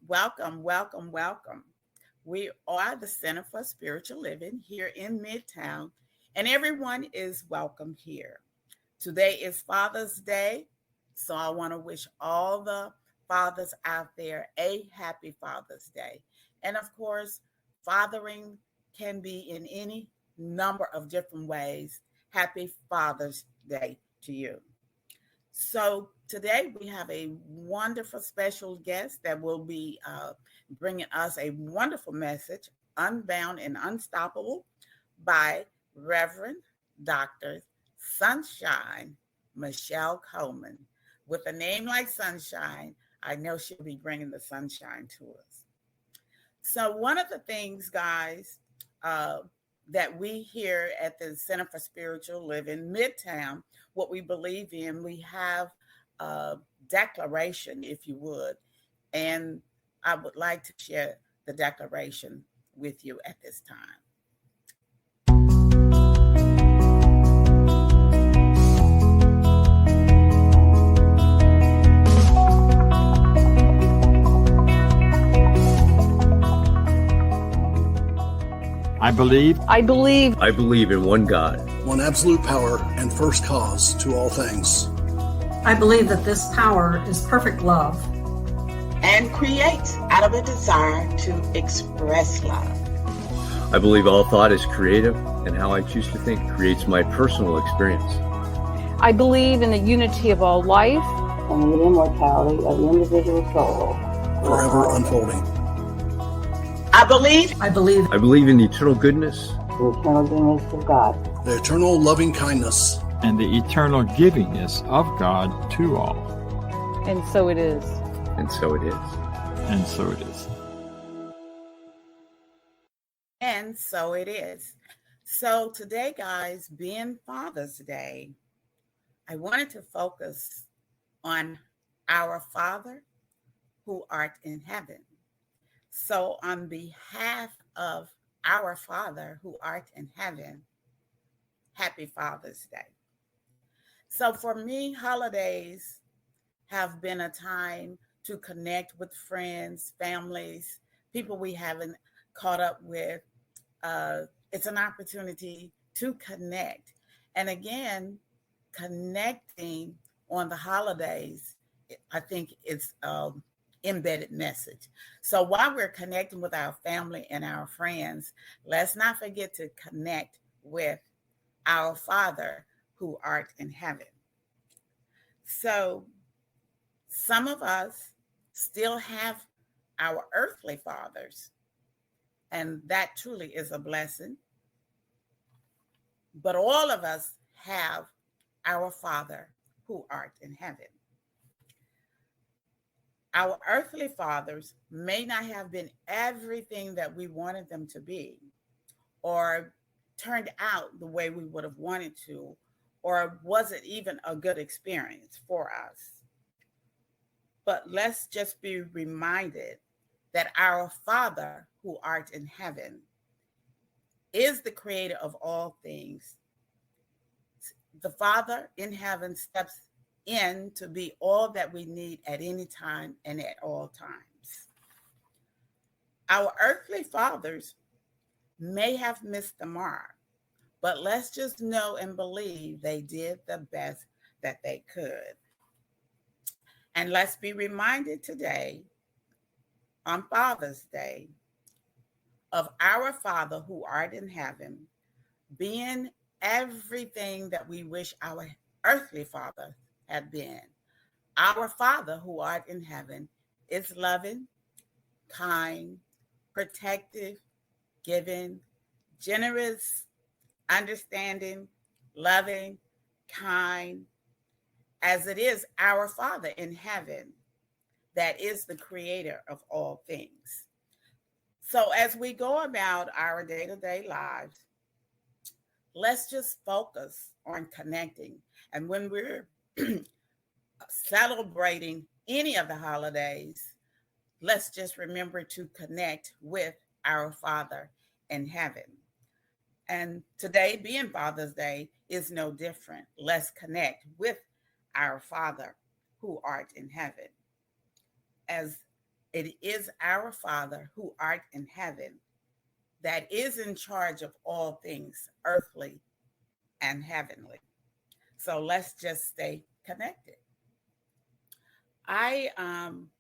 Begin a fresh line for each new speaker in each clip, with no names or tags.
Welcome, welcome, welcome. We are the Center for Spiritual Living here in Midtown, and everyone is welcome here. Today is Father's Day, so I want to wish all the fathers out there a happy Father's Day. And of course, fathering can be in any number of different ways. Happy Father's Day to you. So today we have a wonderful special guest that will be bringing us a wonderful message, Unbound and Unstoppable, by Reverend Dr. Sunshine Michelle Coleman. With a name like Sunshine, I know she'll be bringing the sunshine to us. So one of the things, guys, that we here at the Center for Spiritual Living, Midtown, what we believe in, we have a declaration, if you would, and I would like to share the declaration with you at this time.
I believe
in one God,
one absolute power and first cause to all things.
I believe that this power is perfect love
and creates out of a desire to express love.
I believe all thought is creative, and how I choose to think creates my personal experience.
I believe in the unity of all life
and the immortality of the individual soul,
forever unfolding.
I believe
in the eternal goodness,
the eternal goodness of God,
the eternal loving kindness,
and the eternal givingness of God to all.
And so it is.
And so it is.
And so it is.
And so it is. So today, guys, being Father's Day, I wanted to focus on our Father who art in heaven. So on behalf of our Father who art in heaven, happy Father's Day. So for me, holidays have been a time to connect with friends, families, people we haven't caught up with. It's an opportunity to connect. And again, connecting on the holidays, I think it's embedded message. So while we're connecting with our family and our friends, let's not forget to connect with our Father who art in heaven. So some of us still have our earthly fathers, and that truly is a blessing. But all of us have our Father who art in heaven. Our earthly fathers may not have been everything that we wanted them to be, or turned out the way we would have wanted to, or wasn't even a good experience for us. But let's just be reminded that our Father who art in heaven is the creator of all things. The Father in heaven steps in to be all that we need at any time and at all times. Our earthly fathers may have missed the mark, but let's just know and believe they did the best that they could. And let's be reminded today, on Father's Day, of our Father who art in heaven being everything that we wish our earthly father had been. Our Father who art in heaven is loving, kind, protective, giving, generous, understanding, loving, kind, as it is our Father in heaven that is the creator of all things. So as we go about our day-to-day lives, let's just focus on connecting. And when we're celebrating any of the holidays, let's just remember to connect with our Father in heaven. And today, being Father's Day, is no different. Let's connect with our Father who art in heaven. As It is our Father who art in heaven that is in charge of all things earthly and heavenly. So let's just stay connected. I am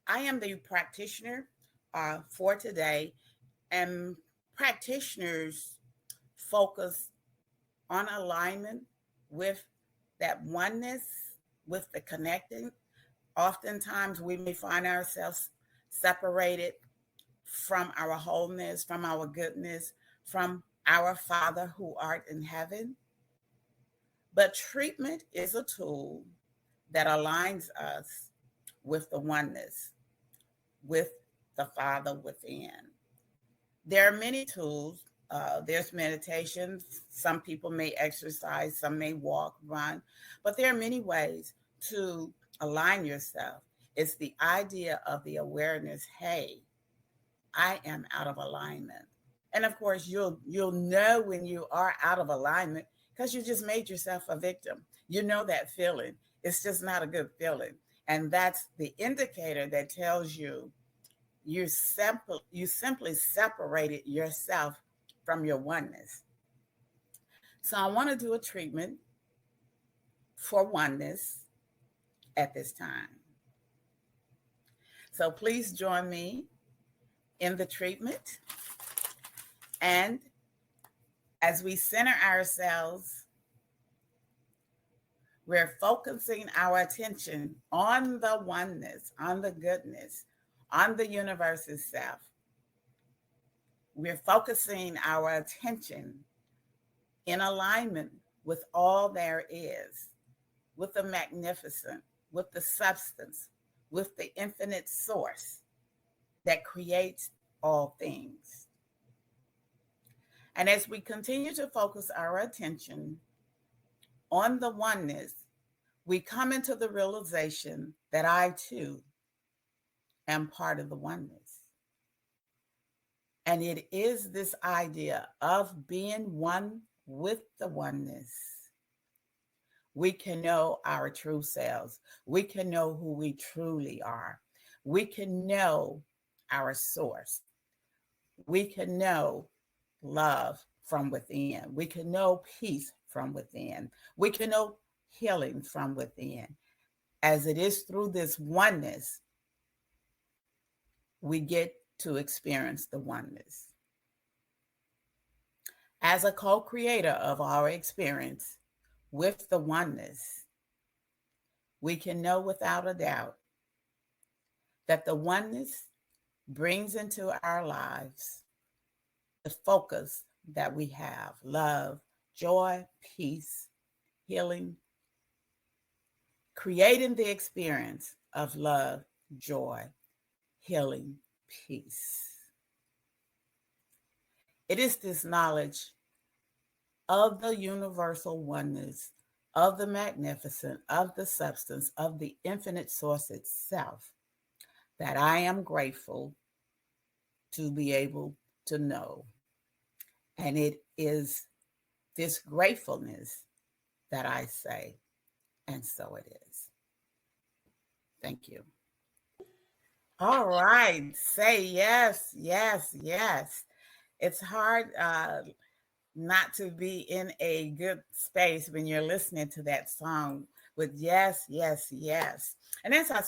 the practitioner for today, and practitioners focus on alignment with that oneness, with the connecting. Oftentimes, we may find ourselves separated from our wholeness, from our goodness, from our Father who art in heaven. But treatment is a tool that aligns us with the oneness, with the Father within. There are many tools. There's meditation. Some people may exercise, some may walk, run, but there are many ways to align yourself. It's the idea of the awareness, hey, I am out of alignment. And of course, you'll know when you are out of alignment because you just made yourself a victim. You know that feeling. It's just not a good feeling. And that's the indicator that tells you you simply separated yourself from your oneness. So I want to do a treatment for oneness at this time. So please join me in the treatment. And as we center ourselves, we're focusing our attention on the oneness, on the goodness, on the universe itself. We're focusing our attention in alignment with all there is, with the magnificent, with the substance, with the infinite source that creates all things. And as we continue to focus our attention on the oneness, we come into the realization that I too am part of the oneness. And it is this idea of being one with the oneness. We can know our true selves. We can know who we truly are. We can know our source. We can know love from within. We can know peace from within. We can know healing from within. As it is through this oneness, we get to experience the oneness. As a co-creator of our experience with the oneness, we can know without a doubt that the oneness brings into our lives the focus that we have: love, joy, peace, healing, creating the experience of love, joy, healing, peace. It is this knowledge of the universal oneness, of the magnificent, of the substance, of the infinite source itself that I am grateful to be able to know. And it is this gratefulness that I say, and so it is. Thank you. All right. Say yes, yes, yes. It's hard not to be in a good space when you're listening to that song with yes, yes, yes. And as I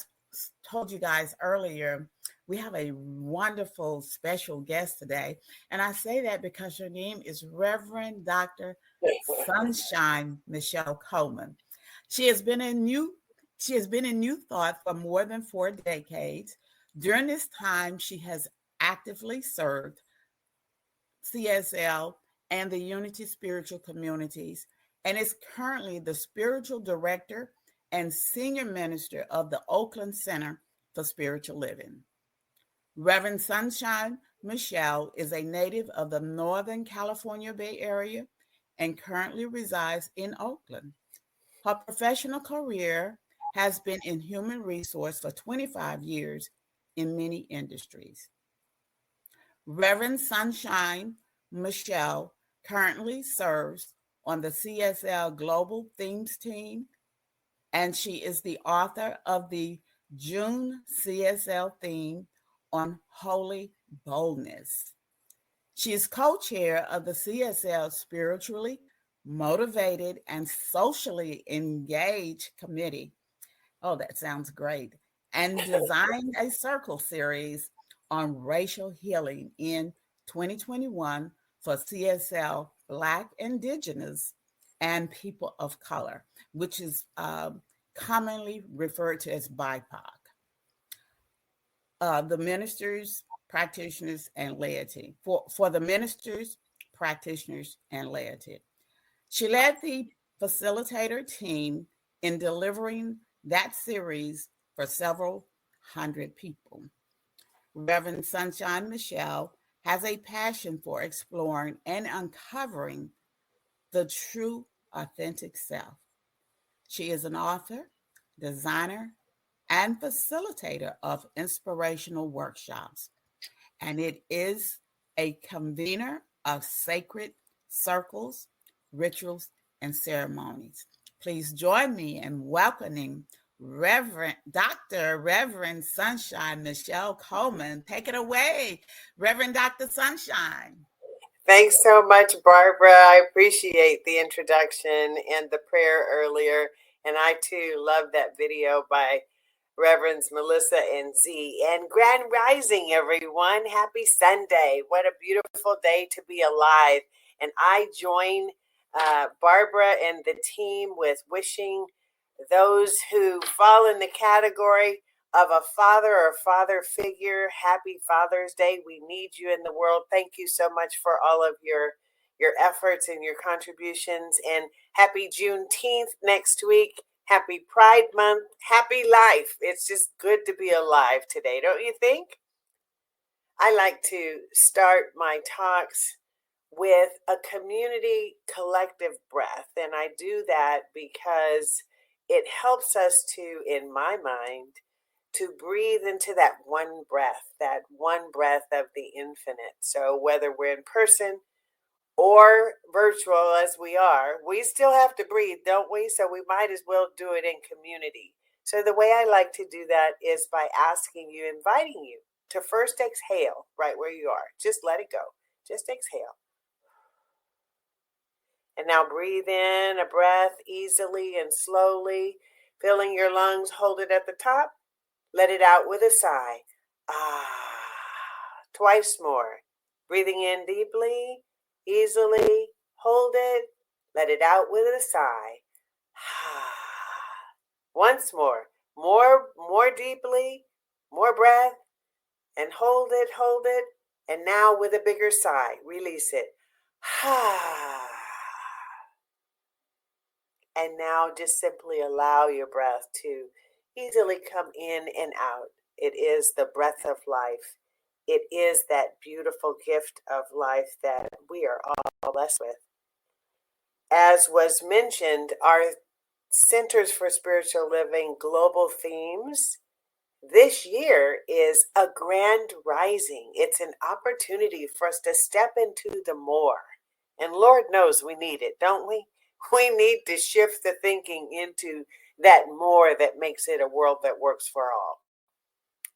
told you guys earlier, we have a wonderful special guest today. And I say that because her name is Reverend Dr. Sunshine Michelle Coleman. She has been in New Thought for more than 4 decades. During this time, she has actively served CSL and the Unity Spiritual Communities, and is currently the spiritual director and senior minister of the Oakland Center for Spiritual Living. Reverend Sunshine Michelle is a native of the Northern California Bay Area and currently resides in Oakland. Her professional career has been in human resource for 25 years in many industries. Reverend Sunshine Michelle currently serves on the CSL Global Themes team, and she is the author of the June CSL theme on holy boldness. She is co-chair of the CSL Spiritually Motivated and Socially Engaged Committee. Oh, that sounds great. And designed a circle series on racial healing in 2021 for CSL Black, Indigenous, and people of color, which is commonly referred to as BIPOC. The ministers, practitioners, and laity. For the ministers, practitioners, and laity. She led the facilitator team in delivering that series for several hundred people. Reverend Sunshine Michelle has a passion for exploring and uncovering the true, authentic self. She is an author, designer, and facilitator of inspirational workshops, and it is a convener of sacred circles, rituals, and ceremonies. Please join me in welcoming Reverend Sunshine Michelle Coleman. Take it away, Reverend Dr. Sunshine.
Thanks so much, Barbara. I appreciate the introduction and the prayer earlier. And I too love that video by Reverends Melissa and Z. And Grand Rising, everyone. Happy Sunday. What a beautiful day to be alive. And I join Barbara and the team with wishing those who fall in the category of a father or father figure, happy Father's Day. We need you in the world. Thank you so much for all of your efforts and your contributions. And happy Juneteenth next week. Happy Pride Month. Happy life. It's just good to be alive today, don't you think? I like to start my talks with a community collective breath. And I do that because it helps us to, in my mind, to breathe into that one breath of the infinite. So whether we're in person or virtual as we are, we still have to breathe, don't we? So we might as well do it in community. So the way I like to do that is by asking you, inviting you to first exhale right where you are. Just let it go. Just exhale. And now breathe in a breath easily and slowly, filling your lungs. Hold it at the top. Let it out with a sigh. Ah. Twice more. Breathing in deeply, easily. Hold it. Let it out with a sigh. Ah. Once more. More deeply. More breath. And hold it. And now with a bigger sigh. Release it. Ah. And now just simply allow your breath to easily come in and out. It is the breath of life. It is that beautiful gift of life that we are all blessed with. As was mentioned, our Centers for Spiritual Living global themes this year is a grand rising. It's an opportunity for us to step into the more. And Lord knows we need it, don't we? We need to shift the thinking into that more that makes it a world that works for all.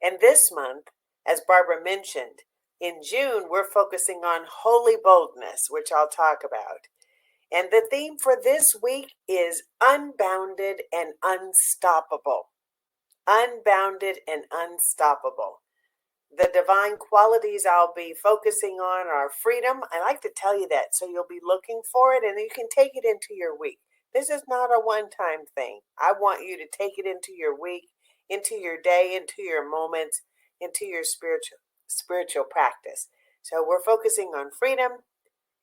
And this month, as Barbara mentioned, in June, we're focusing on holy boldness, which I'll talk about. And the theme for this week is unbounded and unstoppable. Unbounded and unstoppable. The divine qualities I'll be focusing on are freedom. I like to tell you that so you'll be looking for it and you can take it into your week. This is not a one-time thing. I want you to take it into your week, into your day, into your moments, into your spiritual practice. So we're focusing on freedom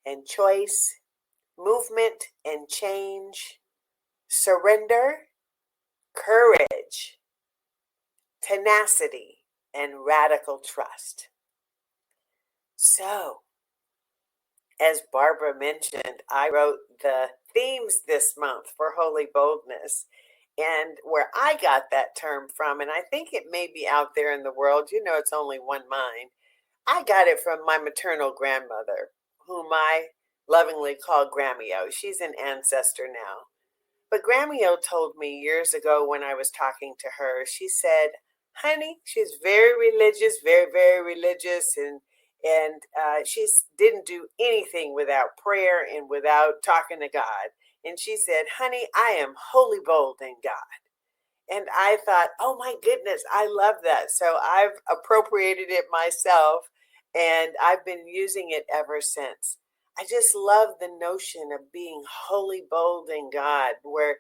and choice, movement and change, surrender, courage, tenacity, and radical trust. So, as Barbara mentioned, I wrote the themes this month for Holy Boldness. And where I got that term from, and I think it may be out there in the world, it's only one mind. I got it from my maternal grandmother, whom I lovingly call Grammy-O. She's an ancestor now. But Grammy told me years ago when I was talking to her, she said, honey, she's very religious, very, very religious, and she didn't do anything without prayer and without talking to God. And she said, honey, I am wholly bold in God. And I thought, oh my goodness, I love that. So I've appropriated it myself, and I've been using it ever since. I just love the notion of being wholly bold in God, where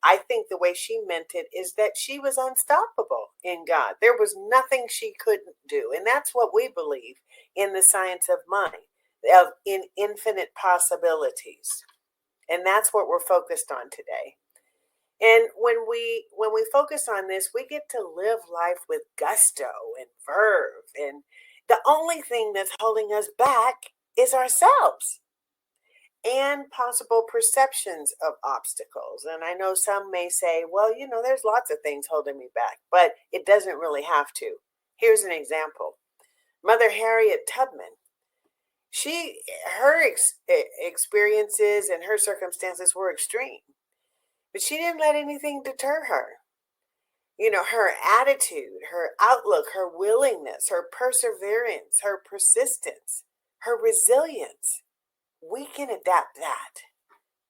I think the way she meant it is that she was unstoppable in God. There was nothing she couldn't do. And that's what we believe in the science of mind, in infinite possibilities. And that's what we're focused on today. And when we focus on this, we get to live life with gusto and verve. And the only thing that's holding us back is ourselves and possible perceptions of obstacles. And I know some may say, well, there's lots of things holding me back, but it doesn't really have to. Here's an example. Mother Harriet Tubman, her experiences and her circumstances were extreme, but she didn't let anything deter her. Her attitude, her outlook, her willingness, her perseverance, her persistence, her resilience. We can adapt that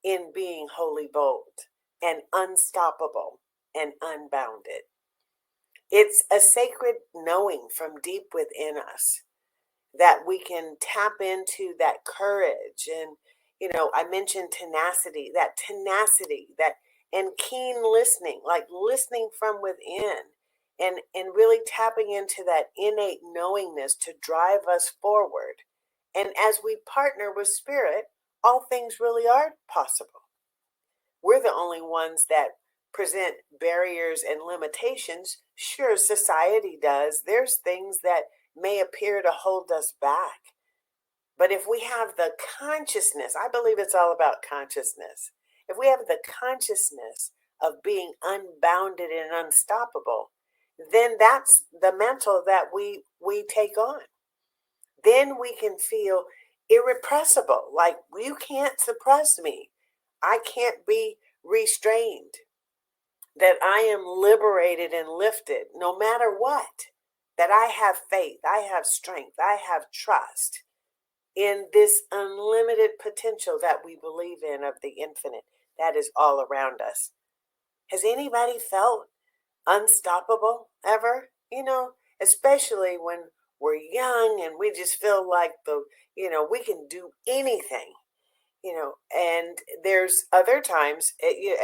in being wholly bold and unstoppable and unbounded. It's a sacred knowing from deep within us that we can tap into that courage. And, I mentioned tenacity, and keen listening, like listening from within, and really tapping into that innate knowingness to drive us forward. And as we partner with Spirit, all things really are possible. We're the only ones that present barriers and limitations. Sure, society does. There's things that may appear to hold us back. But if we have the consciousness, I believe it's all about consciousness. If we have the consciousness of being unbounded and unstoppable, then that's the mantle that we take on. Then we can feel irrepressible, like you can't suppress me. I can't be restrained. That I am liberated and lifted no matter what. That I have faith, I have strength, I have trust in this unlimited potential that we believe in of the infinite that is all around us. Has anybody felt unstoppable ever? Especially when we're young and we just feel like we can do anything. And there's other times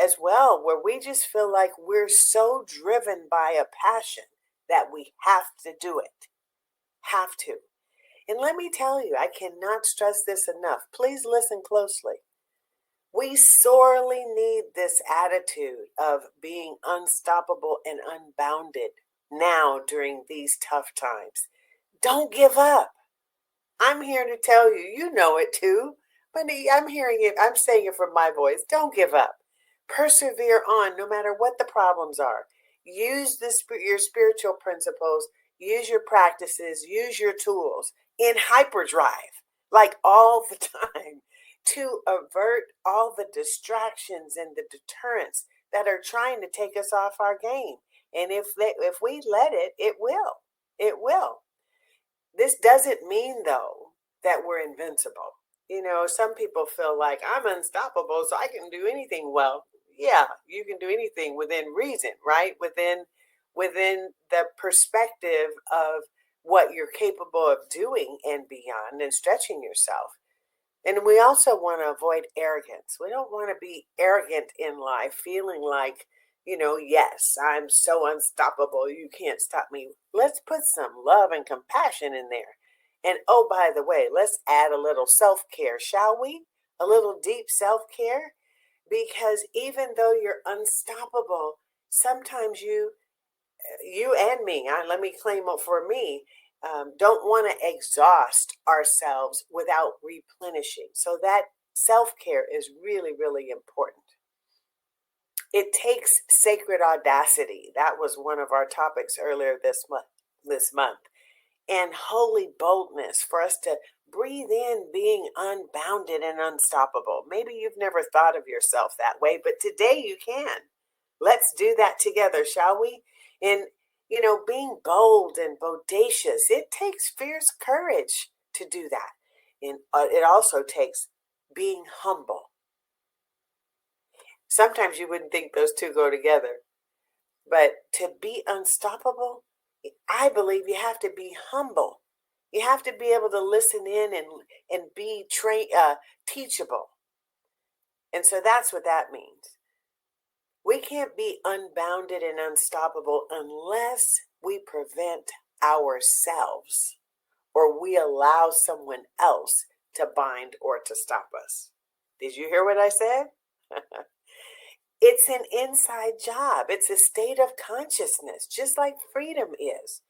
as well where we just feel like we're so driven by a passion that we have to do it. Have to. And let me tell you, I cannot stress this enough. Please listen closely. We sorely need this attitude of being unstoppable and unbounded now during these tough times. Don't give up. I'm here to tell you, you know it too. But I'm hearing it, I'm saying it from my voice. Don't give up. Persevere on no matter what the problems are. Use your spiritual principles, use your practices, use your tools in hyperdrive, like all the time, to avert all the distractions and the deterrents that are trying to take us off our game. And if we let it, it will. It will. This doesn't mean, though, that we're invincible. Some people feel like I'm unstoppable, so I can do anything. Well, yeah, you can do anything within reason, right? Within the perspective of what you're capable of doing and beyond, and stretching yourself. And we also want to avoid arrogance. We don't want to be arrogant in life, feeling like, yes, I'm so unstoppable, you can't stop me. Let's put some love and compassion in there. And oh, by the way, let's add a little self-care, shall we? A little deep self-care? Because even though you're unstoppable, sometimes you and me, let me claim it for me, don't want to exhaust ourselves without replenishing. So that self-care is really, really important. It takes sacred audacity. That was one of our topics earlier this month. and holy boldness for us to breathe in being unbounded and unstoppable. Maybe you've never thought of yourself that way, but today you can. Let's do that together, shall we? And, being bold and bodacious, it takes fierce courage to do that. And it also takes being humble. Sometimes you wouldn't think those two go together, but to be unstoppable, I believe you have to be humble. You have to be able to listen in and be teachable. And so that's what that means. We can't be unbounded and unstoppable unless we prevent ourselves or we allow someone else to bind or to stop us. Did you hear what I said? It's an inside job. It's a state of consciousness, just like freedom is.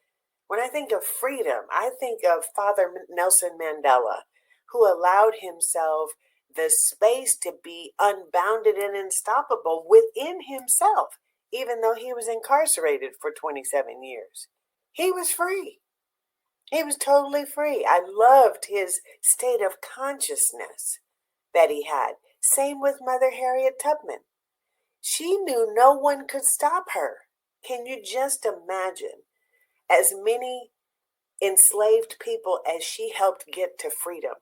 When I think of freedom, I think of Father Nelson Mandela, who allowed himself the space to be unbounded and unstoppable within himself, even though he was incarcerated for 27 years. He was free. He was totally free. I loved his state of consciousness that he had. Same with Mother Harriet Tubman. She knew no one could stop her. Can you just imagine as many enslaved people as she helped get to freedom?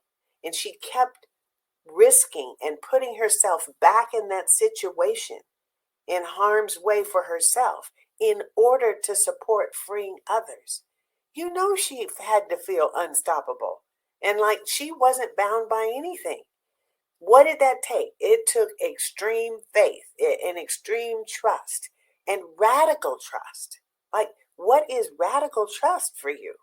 And she kept risking and putting herself back in that situation in harm's way for herself in order to support freeing others. You know, she had to feel unstoppable and like she wasn't bound by anything. What did that take? It took extreme faith and extreme trust and radical trust. Like, what is radical trust for you?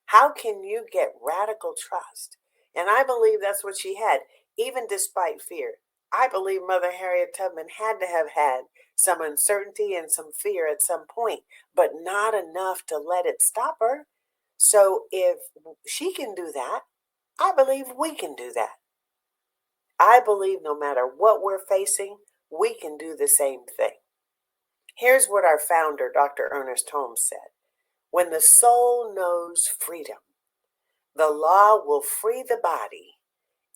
How can you get radical trust? And I believe that's what she had, even despite fear. I believe Mother Harriet Tubman had to have had some uncertainty and some fear at some point, but not enough to let it stop her. So if she can do that, I believe we can do that. I believe no matter what we're facing, we can do the same thing. Here's what our founder, Dr. Ernest Holmes, said. When the soul knows freedom, the law will free the body,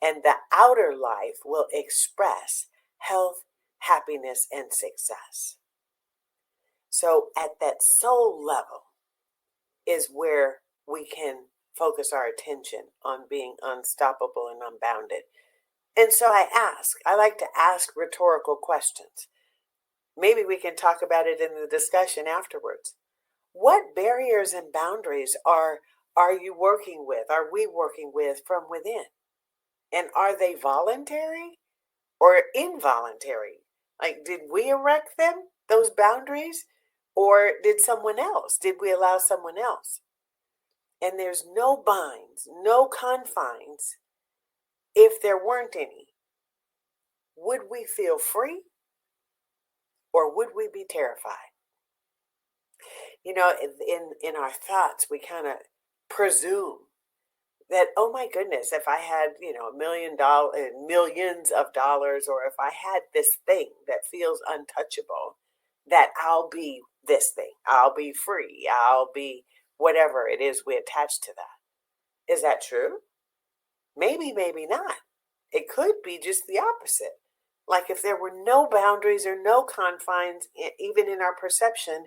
and the outer life will express health, happiness, and success. So at that soul level is where we can focus our attention on being unstoppable and unbounded. And so I like to ask rhetorical questions. Maybe we can talk about it in the discussion afterwards. What barriers and boundaries are you working with? Are we working with from within? And are they voluntary or involuntary? Like, did we erect them, those boundaries? Or did someone else? Did we allow someone else? And there's no binds, no confines. If there weren't any, would we feel free or would we be terrified? You know, in our thoughts, we kind of presume that, oh my goodness, if I had, $1 million, millions of dollars, or if I had this thing that feels untouchable, that I'll be this thing. I'll be free. I'll be whatever it is we attach to that. Is that true? Maybe, maybe not. It could be just the opposite. Like if there were no boundaries or no confines, even in our perception,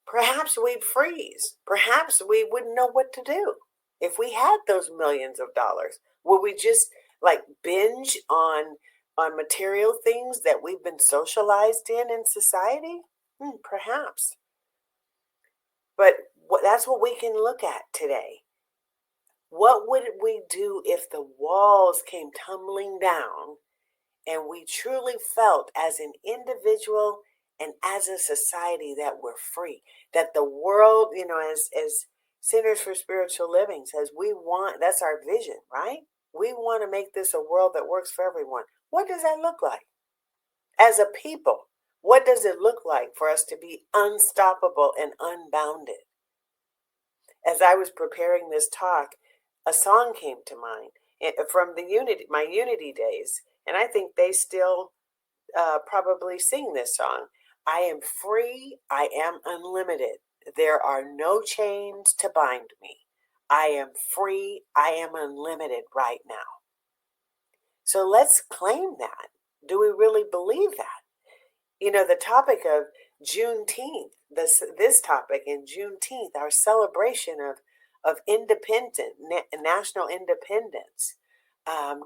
perhaps we'd freeze. Perhaps we wouldn't know what to do. If we had those millions of dollars, would we just like binge on material things that we've been socialized in society? Perhaps. But that's what we can look at today. What would we do if the walls came tumbling down and we truly felt as an individual and as a society that we're free? That the world, as Centers for Spiritual Living says, that's our vision, right? We want to make this a world that works for everyone. What does that look like? As a people, what does it look like for us to be unstoppable and unbounded? As I was preparing this talk, a song came to mind from my Unity days, and I think they still probably sing this song. I am free, I am unlimited. There are no chains to bind me. I am free. I am unlimited right now. So let's claim that. Do we really believe that? You know, the topic of Juneteenth, this topic in Juneteenth, our celebration of national independence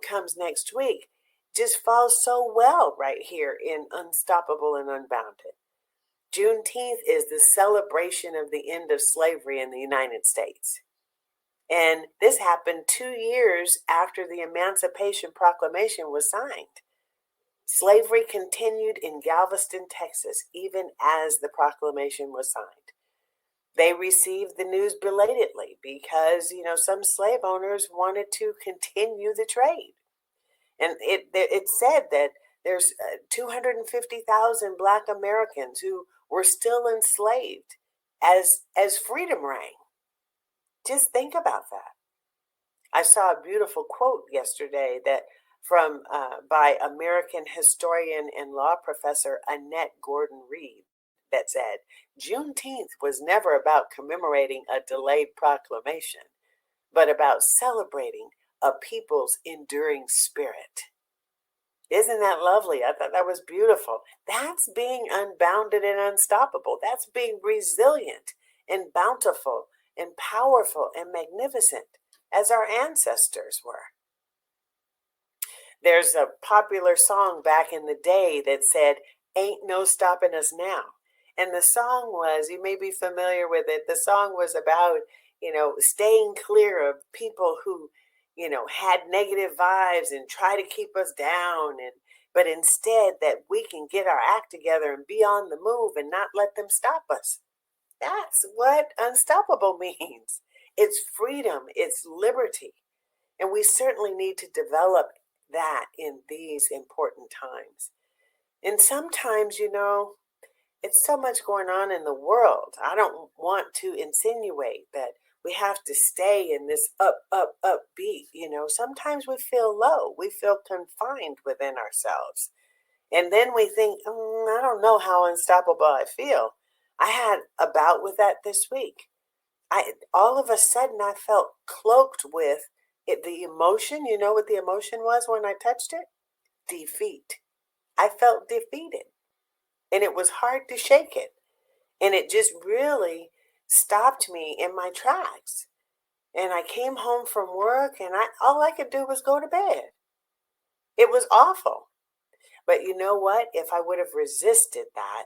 comes next week, just falls so well right here in Unstoppable and Unbounded. Juneteenth is the celebration of the end of slavery in the United States. And this happened 2 years after the Emancipation Proclamation was signed. Slavery continued in Galveston, Texas, even as the proclamation was signed. They received the news belatedly because, some slave owners wanted to continue the trade. And it said that there's 250,000 Black Americans who were still enslaved as freedom rang. Just think about that. I saw a beautiful quote yesterday by American historian and law professor Annette Gordon-Reed that said, Juneteenth was never about commemorating a delayed proclamation, but about celebrating a people's enduring spirit. Isn't that lovely? I thought that was beautiful. That's being unbounded and unstoppable. That's being resilient and bountiful and powerful and magnificent as our ancestors were. There's a popular song back in the day that said, "Ain't no stopping us now." And the song was, you may be familiar with it, the song was about, staying clear of people who, had negative vibes and try to keep us down. But instead that we can get our act together and be on the move and not let them stop us. That's what unstoppable means. It's freedom, it's liberty. And we certainly need to develop that in these important times. And sometimes, it's so much going on in the world. I don't want to insinuate that we have to stay in this up beat. Sometimes we feel low. We feel confined within ourselves. And then we think, I don't know how unstoppable I feel. I had a bout with that this week. All of a sudden, I felt cloaked with the emotion. You know what the emotion was when I touched it? Defeat. I felt defeated. And it was hard to shake it. And it just really stopped me in my tracks. And I came home from work and all I could do was go to bed. It was awful. But you know what? If I would have resisted that,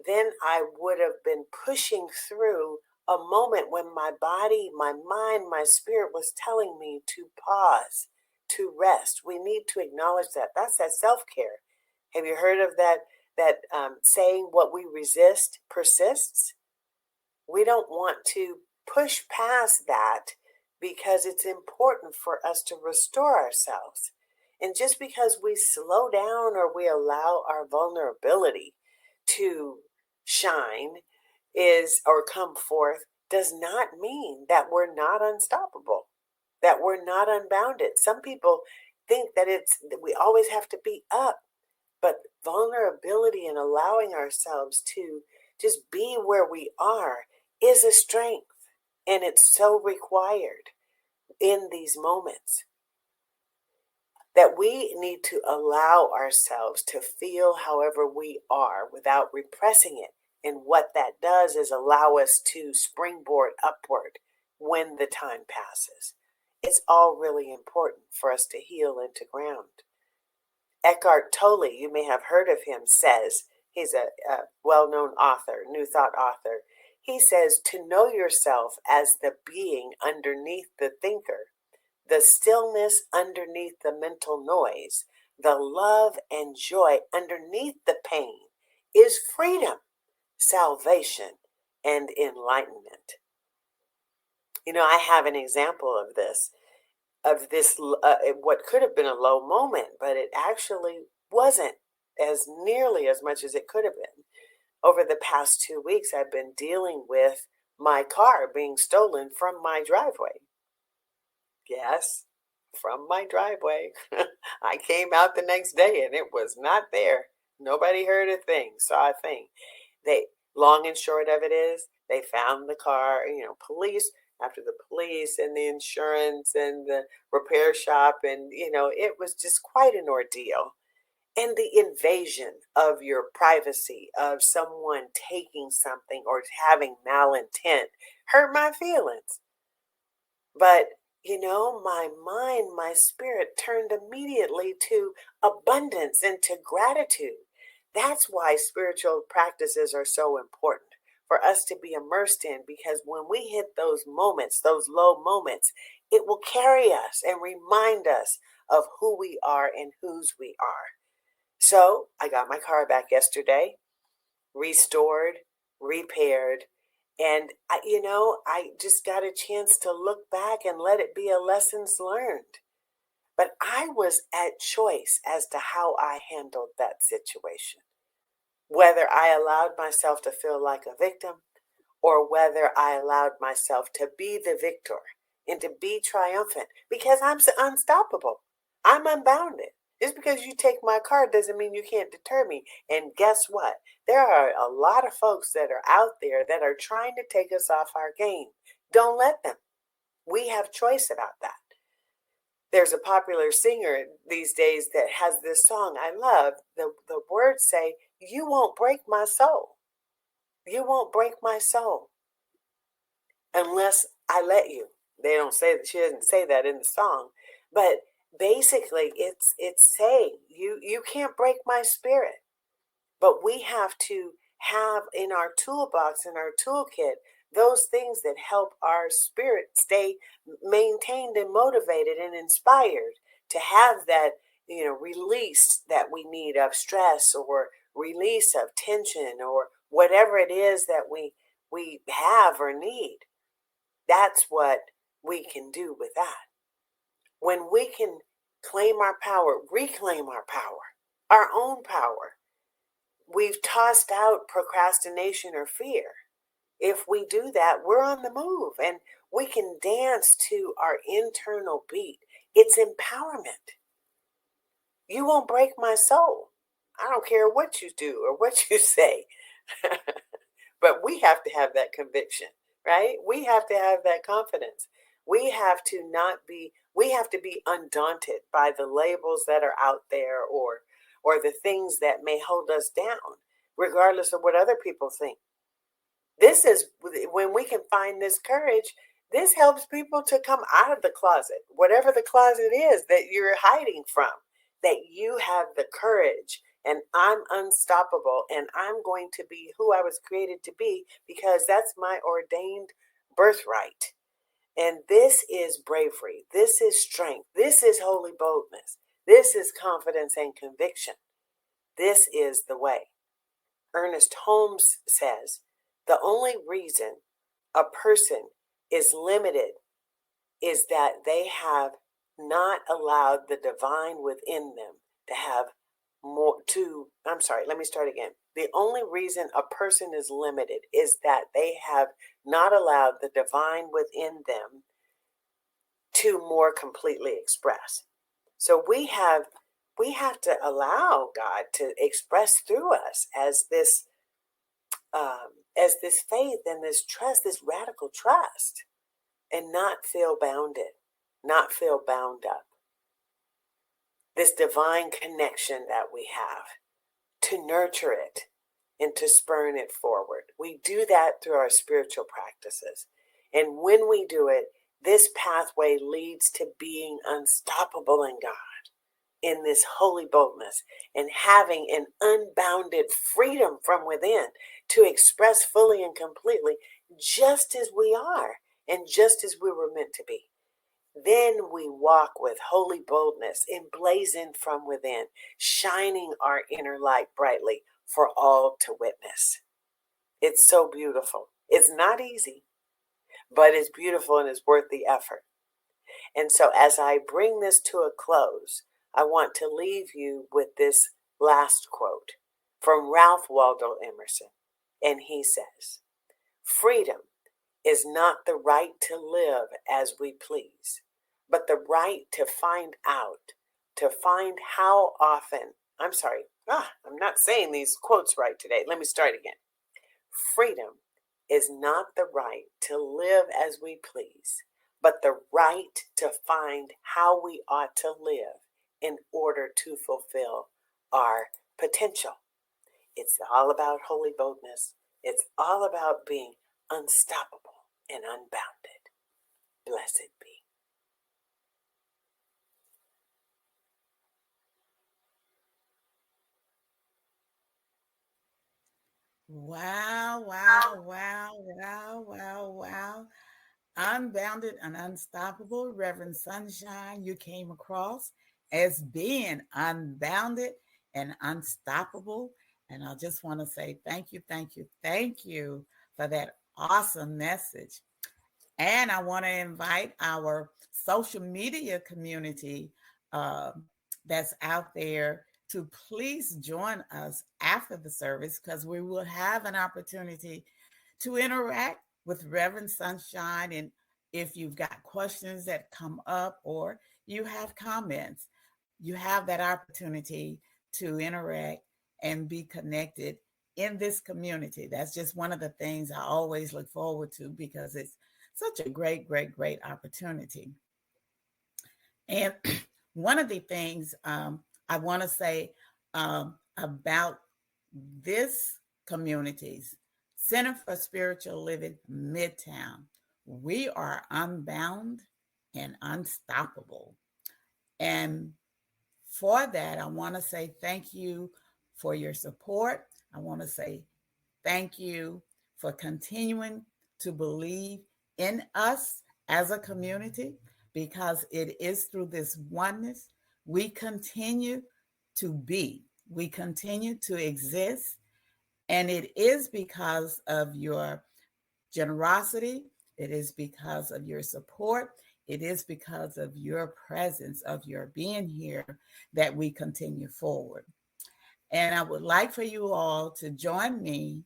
then I would have been pushing through a moment when my body, my mind, my spirit was telling me to pause, to rest. We need to acknowledge that. That's that self-care. Have you heard of that saying, what we resist persists? We don't want to push past that because it's important for us to restore ourselves. And just because we slow down or we allow our vulnerability to shine or come forth does not mean that we're not unstoppable, that we're not unbounded. Some people think that we always have to be up, but vulnerability and allowing ourselves to just be where we are is a strength, and it's so required in these moments. That we need to allow ourselves to feel however we are without repressing it. And what that does is allow us to springboard upward when the time passes. It's all really important for us to heal into ground. Eckhart Tolle, you may have heard of him, says, he's a well-known author, New Thought author. He says, to know yourself as the being underneath the thinker, the stillness underneath the mental noise, the love and joy underneath the pain is freedom, salvation, and enlightenment. I have an example of this, what could have been a low moment, but it actually wasn't as nearly as much as it could have been. Over the past 2 weeks, I've been dealing with my car being stolen from my driveway. Yes, from my driveway. I came out the next day and it was not there. Nobody heard a thing, saw a thing. Long and short of it is, they found the car. Police after the police and the insurance and the repair shop. And, it was just quite an ordeal. And the invasion of your privacy, of someone taking something or having malintent, hurt my feelings. But, my mind, my spirit turned immediately to abundance and to gratitude. That's why spiritual practices are so important for us to be immersed in, because when we hit those moments, those low moments, it will carry us and remind us of who we are and whose we are. So I got my car back yesterday, restored, repaired, and I just got a chance to look back and let it be a lessons learned. But I was at choice as to how I handled that situation, whether I allowed myself to feel like a victim or whether I allowed myself to be the victor and to be triumphant, because I'm unstoppable. I'm unbounded. Just because you take my car doesn't mean you can't deter me. And guess what? There are a lot of folks that are out there that are trying to take us off our game. Don't let them. We have choice about that. There's a popular singer these days that has this song I love. The words say, "You won't break my soul. You won't break my soul unless I let you." They don't say that. She doesn't say that in the song, but basically it's saying you can't break my spirit. But we have to have in our toolbox, in our toolkit, those things that help our spirit stay maintained and motivated and inspired to have that release that we need of stress, or release of tension, or whatever it is that we have or need. That's what we can do with that. When we can claim our power, reclaim our power, our own power, we've tossed out procrastination or fear. If we do that, we're on the move and we can dance to our internal beat. It's empowerment. You won't break my soul. I don't care what you do or what you say. But we have to have that conviction, right? We have to have that confidence. We have to be undaunted by the labels that are out there, or the things that may hold us down, regardless of what other people think. This is when we can find this courage. This helps people to come out of the closet, whatever the closet is that you're hiding from, that you have the courage. And I'm unstoppable, and I'm going to be who I was created to be, because that's my ordained birthright. And this is bravery. This is strength. This is holy boldness. This is confidence and conviction. This is the way. Ernest Holmes says, the only reason a person is limited is that they have not allowed the divine within them to have more to, let me start again. The only reason a person is limited is that they have not allowed the divine within them to more completely express. So we have to allow God to express through us as this faith and this trust, this radical trust, and not feel bounded, not feel bound up. This divine connection that we have, to nurture it and to spurn it forward. We do that through our spiritual practices. And when we do it, this pathway leads to being unstoppable in God, in this holy boldness, and having an unbounded freedom from within to express fully and completely just as we are and just as we were meant to be. Then we walk with holy boldness, emblazoned from within, shining our inner light brightly for all to witness. It's so beautiful. It's not easy, but it's beautiful and it's worth the effort. And so as I bring this to a close, I want to leave you with this last quote from Ralph Waldo Emerson. And he says, "Freedom is not the right to live as we please, but the right to find how often." I'm not saying these quotes right today. Let me start again. Freedom is not the right to live as we please, but the right to find how we ought to live in order to fulfill our potential. It's all about holy boldness. It's all about being unstoppable and unbounded. Blessed be.
Wow, wow, wow, wow, wow, wow. Unbounded and unstoppable, Reverend Sunshine, you came across as being unbounded and unstoppable. And I just want to say thank you, thank you, thank you for that awesome message. And I want to invite our social media community uh, that's out there to please join us after the service, because we will have an opportunity to interact with Reverend Sunshine. And if you've got questions that come up or you have comments, you have that opportunity to interact and be connected in this community. That's just one of the things I always look forward to, because it's such a great, great, great opportunity. And one of the things I want to say about this community's Center for Spiritual Living Midtown, we are unbound and unstoppable. And for that, I want to say thank you for your support. I want to say thank you for continuing to believe in us as a community, because it is through this oneness we continue to be, we continue to exist. And it is because of your generosity, it is because of your support, it is because of your presence, of your being here, that we continue forward. And I would like for you all to join me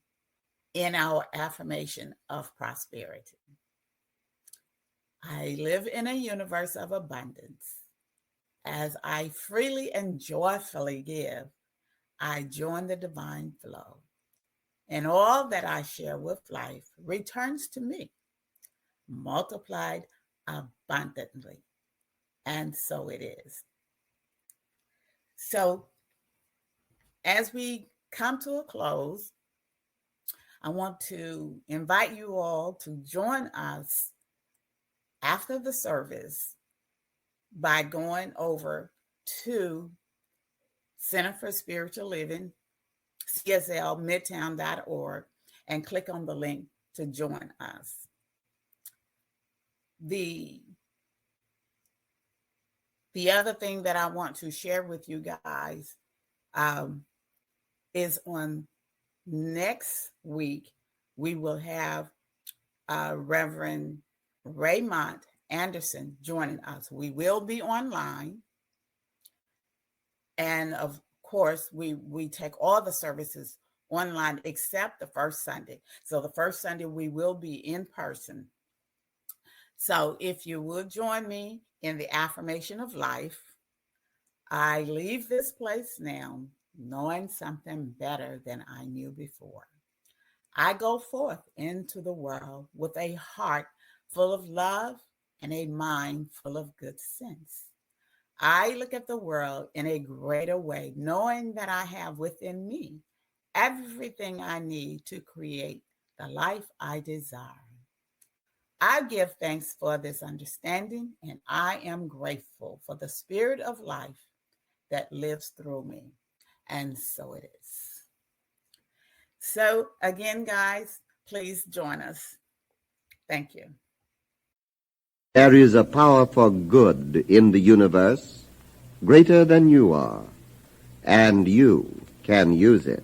in our affirmation of prosperity. I live in a universe of abundance. As I freely and joyfully give, I join the divine flow. And all that I share with life returns to me, multiplied abundantly. And so it is. So as we come to a close, I want to invite you all to join us after the service by going over to Center for Spiritual Living, CSLMidtown.org, and click on the link to join us. The other thing that I want to share with you guys is on next week, we will have Reverend Raymond Anderson joining us. We will be online. And of course, we take all the services online except the first Sunday. So the first Sunday we will be in person. So if you would join me in the affirmation of life, I leave this place now knowing something better than I knew before. I go forth into the world with a heart full of love and a mind full of good sense. I look at the world in a greater way, knowing that I have within me everything I need to create the life I desire. I give thanks for this understanding, and I am grateful for the spirit of life that lives through me. And so it is. So again, guys, please join us. Thank you.
There is a power for good in the universe greater than you are, and you can use it.